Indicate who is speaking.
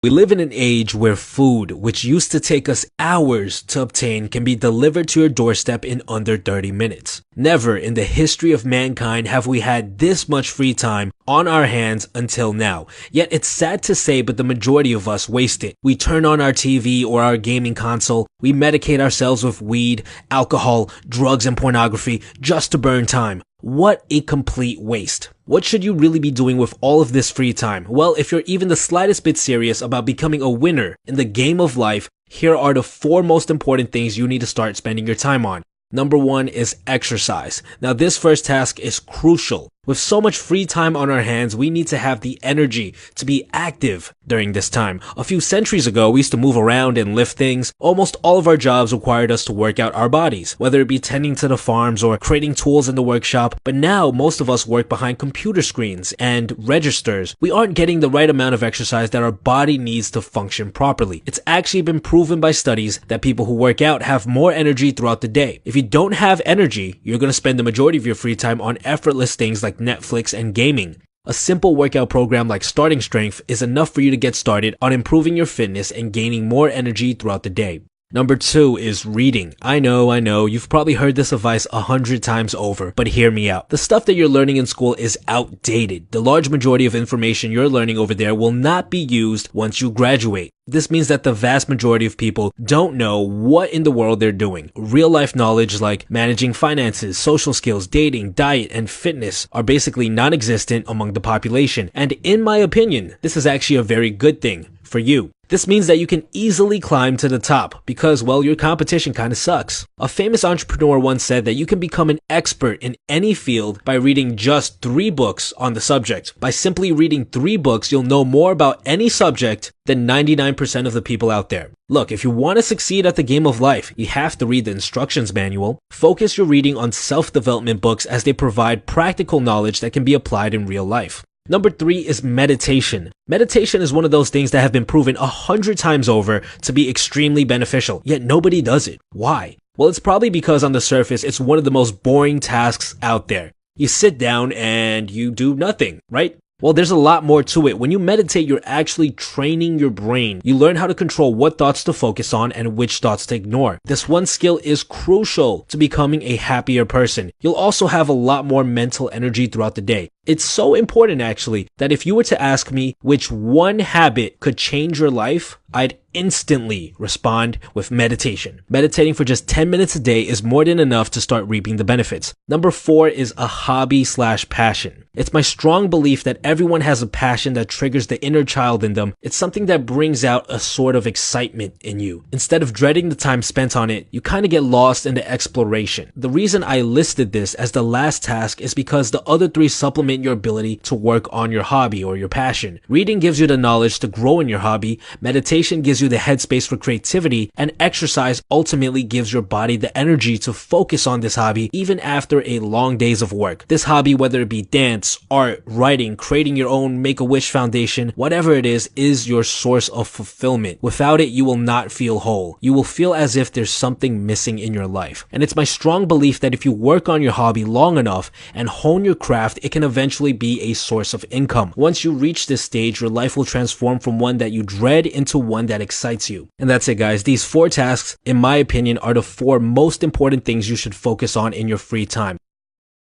Speaker 1: We live in an age where food, which used to take us hours to obtain, can be delivered to your doorstep in under 30 minutes. Never in the history of mankind have we had this much free time on our hands until now. Yet it's sad to say, but the majority of us waste it. We turn on our TV or our gaming console, we medicate ourselves with weed, alcohol, drugs, and pornography just to burn time. What a complete waste. What should you really be doing with all of this free time? Well, if you're even the slightest bit serious about becoming a winner in the game of life, here are the 4 most important things you need to start spending your time on. Number 1 is exercise. Now this first task is crucial. With so much free time on our hands, we need to have the energy to be active during this time. A few centuries ago, we used to move around and lift things. Almost all of our jobs required us to work out our bodies, whether it be tending to the farms or creating tools in the workshop. But now, most of us work behind computer screens and registers. We aren't getting the right amount of exercise that our body needs to function properly. It's actually been proven by studies that people who work out have more energy throughout the day. If you don't have energy, you're going to spend the majority of your free time on effortless things like Netflix and gaming. A simple workout program like Starting Strength is enough for you to get started on improving your fitness and gaining more energy throughout the day. Number 2 is reading. I know, you've probably heard this advice 100 times over, but hear me out. The stuff that you're learning in school is outdated. The large majority of information you're learning over there will not be used once you graduate. This means that the vast majority of people don't know what in the world they're doing. Real life knowledge like managing finances, social skills, dating, diet, and fitness are basically non-existent among the population. And in my opinion, this is actually a very good thing for you. This means that you can easily climb to the top because, well, your competition kind of sucks. A famous entrepreneur once said that you can become an expert in any field by reading just 3 books on the subject. By simply reading 3 books, you'll know more about any subject than 99% of the people out there. Look, if you want to succeed at the game of life, you have to read the instructions manual. Focus your reading on self-development books as they provide practical knowledge that can be applied in real life. Number 3 is meditation. Meditation is one of those things that have been proven 100 times over to be extremely beneficial, yet nobody does it. Why? Well, it's probably because on the surface, it's one of the most boring tasks out there. You sit down and you do nothing, right? Well, there's a lot more to it. When you meditate, you're actually training your brain. You learn how to control what thoughts to focus on and which thoughts to ignore. This one skill is crucial to becoming a happier person. You'll also have a lot more mental energy throughout the day. It's so important, actually, that if you were to ask me which one habit could change your life, I'd instantly respond with meditation. Meditating for just 10 minutes a day is more than enough to start reaping the benefits. Number 4 is a hobby/passion. It's my strong belief that everyone has a passion that triggers the inner child in them. It's something that brings out a sort of excitement in you. Instead of dreading the time spent on it, you kind of get lost in the exploration. The reason I listed this as the last task is because the other 3 supplement your ability to work on your hobby or your passion. Reading gives you the knowledge to grow in your hobby, meditation gives you the headspace for creativity, and exercise ultimately gives your body the energy to focus on this hobby even after a long days of work. This hobby, whether it be dance, art, writing, creating your own Make-A-Wish Foundation, whatever it is your source of fulfillment. Without it, you will not feel whole. You will feel as if there's something missing in your life. And it's my strong belief that if you work on your hobby long enough and hone your craft, it can eventually be a source of income. Once you reach this stage, your life will transform from one that you dread into one that excites you. And that's it, guys. These 4 tasks, in my opinion, are the 4 most important things you should focus on in your free time.